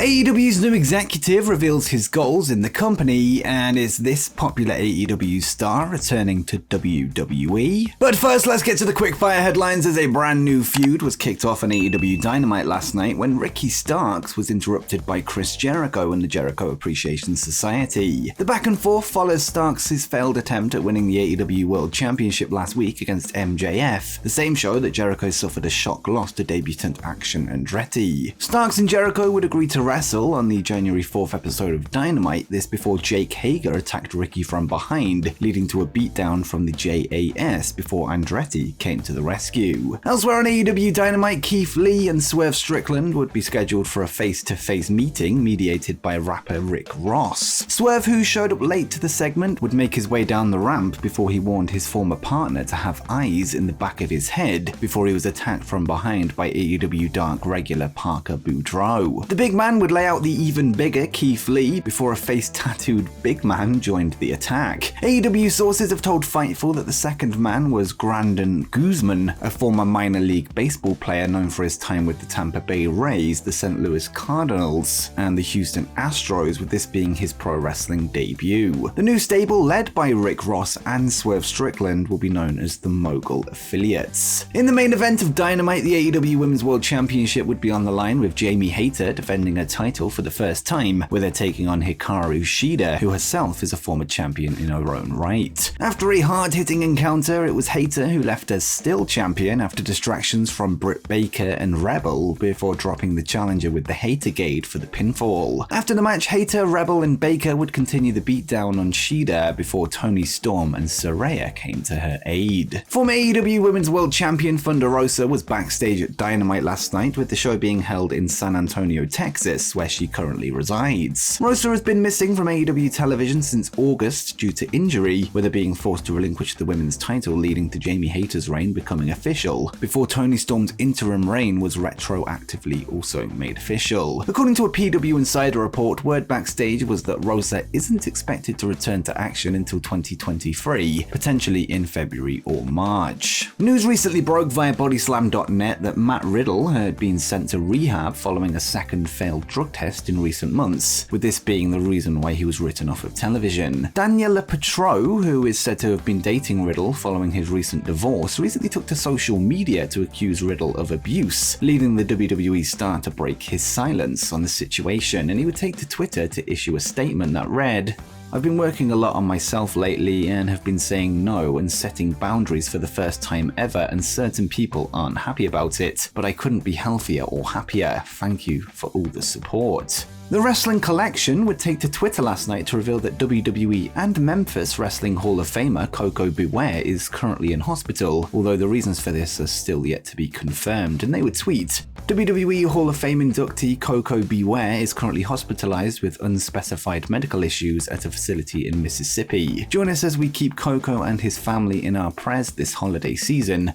AEW's new executive reveals his goals in the company, and is this popular AEW star returning to WWE? But first, let's get to the quickfire headlines, as a brand new feud was kicked off on AEW Dynamite last night when Ricky Starks was interrupted by Chris Jericho and the Jericho Appreciation Society. The back and forth follows Starks' failed attempt at winning the AEW World Championship last week against MJF, the same show that Jericho suffered a shock loss to debutant Action Andretti. Starks and Jericho would agree to wrestle on the January 4th episode of Dynamite, this before Jake Hager attacked Ricky from behind, leading to a beatdown from the JAS before Andretti came to the rescue. Elsewhere on AEW Dynamite, Keith Lee and Swerve Strickland would be scheduled for a face-to-face meeting mediated by rapper Rick Ross. Swerve, who showed up late to the segment, would make his way down the ramp before he warned his former partner to have eyes in the back of his head before he was attacked from behind by AEW Dark regular Parker Boudreaux. The big man would lay out the even bigger Keith Lee before a face-tattooed big man joined the attack. AEW sources have told Fightful that the second man was Grandon Guzman, a former minor league baseball player known for his time with the Tampa Bay Rays, the St. Louis Cardinals, and the Houston Astros, with this being his pro wrestling debut. The new stable, led by Rick Ross and Swerve Strickland, will be known as the Mogul Affiliates. In the main event of Dynamite, the AEW Women's World Championship would be on the line, with Jamie Hayter defending her title for the first time, with her taking on Hikaru Shida, who herself is a former champion in her own right. After a hard-hitting encounter, it was Hayter who left as still champion after distractions from Britt Baker and Rebel before dropping the challenger with the Haytergate for the pinfall. After the match, Hayter, Rebel and Baker would continue the beatdown on Shida before Toni Storm and Saraya came to her aid. Former AEW Women's World Champion Thunder Rosa was backstage at Dynamite last night, with the show being held in San Antonio, Texas, where she currently resides. Rosa has been missing from AEW television since August due to injury, with her being forced to relinquish the women's title, leading to Jamie Hayter's reign becoming official, before Toni Storm's interim reign was retroactively also made official. According to a PW Insider report, word backstage was that Rosa isn't expected to return to action until 2023, potentially in February or March. News recently broke via Bodyslam.net that Matt Riddle had been sent to rehab following a second failed drug test in recent months, with this being the reason why he was written off of television. Daniela Petro, who is said to have been dating Riddle following his recent divorce, recently took to social media to accuse Riddle of abuse, leading the WWE star to break his silence on the situation, and he would take to Twitter to issue a statement that read, "I've been working a lot on myself lately and have been saying no and setting boundaries for the first time ever, and certain people aren't happy about it, but I couldn't be healthier or happier. Thank you for all the support." The Wrestling Collection would take to Twitter last night to reveal that WWE and Memphis Wrestling Hall of Famer Koko Beware is currently in hospital, although the reasons for this are still yet to be confirmed, and they would tweet, "WWE Hall of Fame inductee Koko Beware is currently hospitalized with unspecified medical issues at a facility in Mississippi. Join us as we keep Koko and his family in our prayers this holiday season.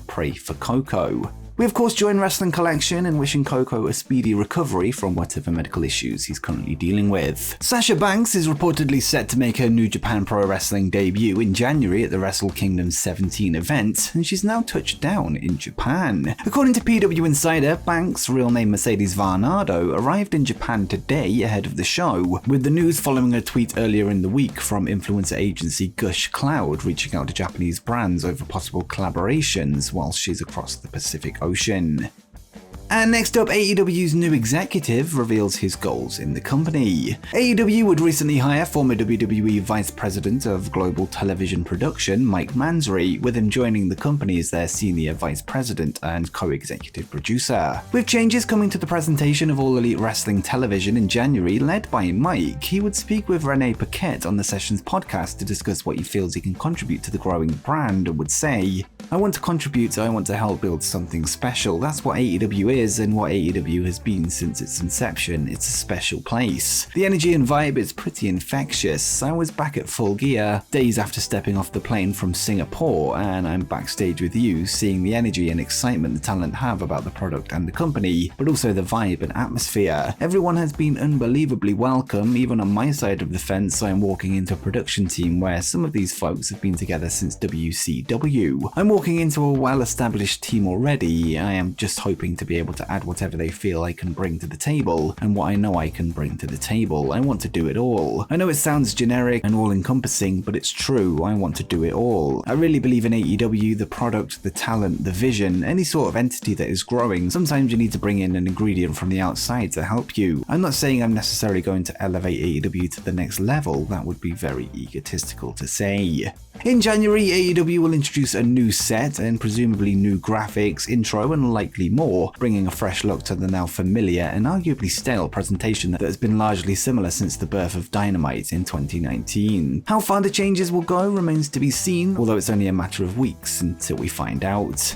#pray for Koko." We of course join Wrestling Collection in wishing Koko a speedy recovery from whatever medical issues he's currently dealing with. Sasha Banks is reportedly set to make her New Japan Pro Wrestling debut in January at the Wrestle Kingdom 17 event, and she's now touched down in Japan. According to PW Insider, Banks, real name Mercedes Varnado, arrived in Japan today ahead of the show, with the news following a tweet earlier in the week from influencer agency Gush Cloud reaching out to Japanese brands over possible collaborations while she's across the Pacific Ocean. And next up, AEW's new executive reveals his goals in the company. AEW would recently hire former WWE Vice President of Global Television Production, Mike Mansory, with him joining the company as their Senior Vice President and Co-Executive Producer. With changes coming to the presentation of All Elite Wrestling Television in January, led by Mike, he would speak with Renee Paquette on the Sessions podcast to discuss what he feels he can contribute to the growing brand, and would say, "I want to contribute, I want to help build something special. That's what AEW is and what AEW has been since its inception. It's a special place. The energy and vibe is pretty infectious. I was back at Full Gear days after stepping off the plane from Singapore, and I'm backstage with you, seeing the energy and excitement the talent have about the product and the company, but also the vibe and atmosphere. Everyone has been unbelievably welcome. Even on my side of the fence, I'm walking into a production team where some of these folks have been together since WCW. I'm walking walking into a well-established team already. I am just hoping to be able to add whatever they feel I can bring to the table, and what I know I can bring to the table. I want to do it all. I know it sounds generic and all-encompassing, but it's true. I want to do it all. I really believe in AEW, the product, the talent, the vision, any sort of entity that is growing. Sometimes you need to bring in an ingredient from the outside to help you. I'm not saying I'm necessarily going to elevate AEW to the next level. That would be very egotistical to say. In January, AEW will introduce a new set and presumably new graphics, intro, and likely more, bringing a fresh look to the now familiar and arguably stale presentation that has been largely similar since the birth of Dynamite in 2019. How far the changes will go remains to be seen, although it's only a matter of weeks until we find out.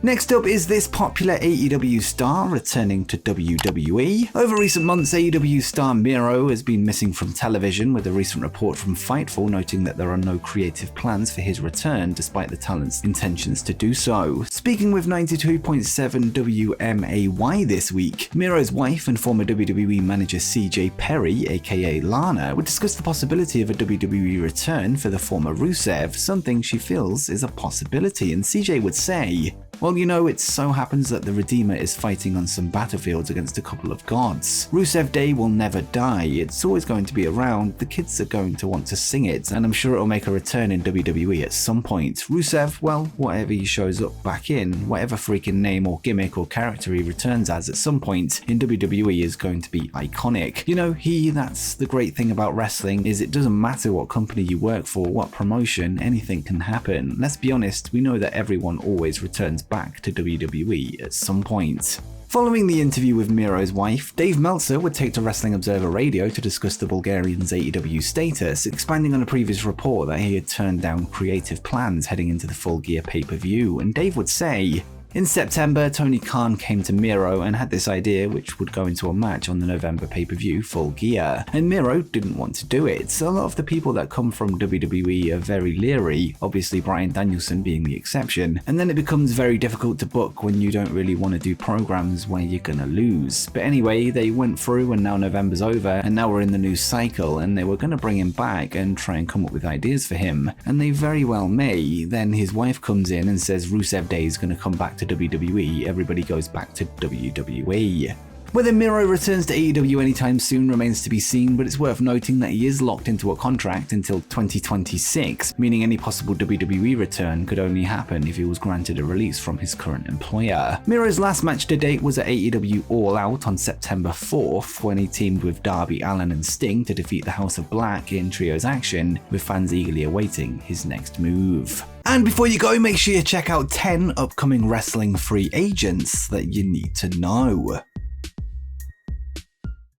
Next up is this popular AEW star returning to WWE. Over recent months, AEW star Miro has been missing from television, with a recent report from Fightful noting that there are no creative plans for his return despite the talent's intentions to do so. Speaking with 92.7 WMAY this week, Miro's wife and former WWE manager CJ Perry, aka Lana, would discuss the possibility of a WWE return for the former Rusev, something she feels is a possibility, and CJ would say, "Well, you know, it so happens that the Redeemer is fighting on some battlefields against a couple of gods. Rusev Day will never die, it's always going to be around, the kids are going to want to sing it, and I'm sure it'll make a return in WWE at some point. Rusev, well, whatever he shows up back in, whatever freaking name or gimmick or character he returns as at some point in WWE is going to be iconic. You know, that's the great thing about wrestling, is it doesn't matter what company you work for, what promotion, anything can happen. Let's be honest, we know that everyone always returns back to WWE at some point." Following the interview with Miro's wife, Dave Meltzer would take to Wrestling Observer Radio to discuss the Bulgarian's AEW status, expanding on a previous report that he had turned down creative plans heading into the Full Gear pay-per-view, and Dave would say, "In September, Tony Khan came to Miro and had this idea which would go into a match on the November pay-per-view Full Gear, and Miro didn't want to do it. So a lot of the people that come from WWE are very leery, obviously Bryan Danielson being the exception, and then it becomes very difficult to book when you don't really want to do programs where you're gonna lose. But anyway, they went through and now November's over and now we're in the new cycle, and they were gonna bring him back and try and come up with ideas for him, and they very well may. Then his wife comes in and says Rusev Day is gonna come back to WWE, everybody goes back to WWE." Whether Miro returns to AEW anytime soon remains to be seen, but it's worth noting that he is locked into a contract until 2026, meaning any possible WWE return could only happen if he was granted a release from his current employer. Miro's last match to date was at AEW All Out on September 4th, when he teamed with Darby Allin and Sting to defeat the House of Black in trios action, with fans eagerly awaiting his next move. And before you go, make sure you check out 10 upcoming wrestling free agents that you need to know.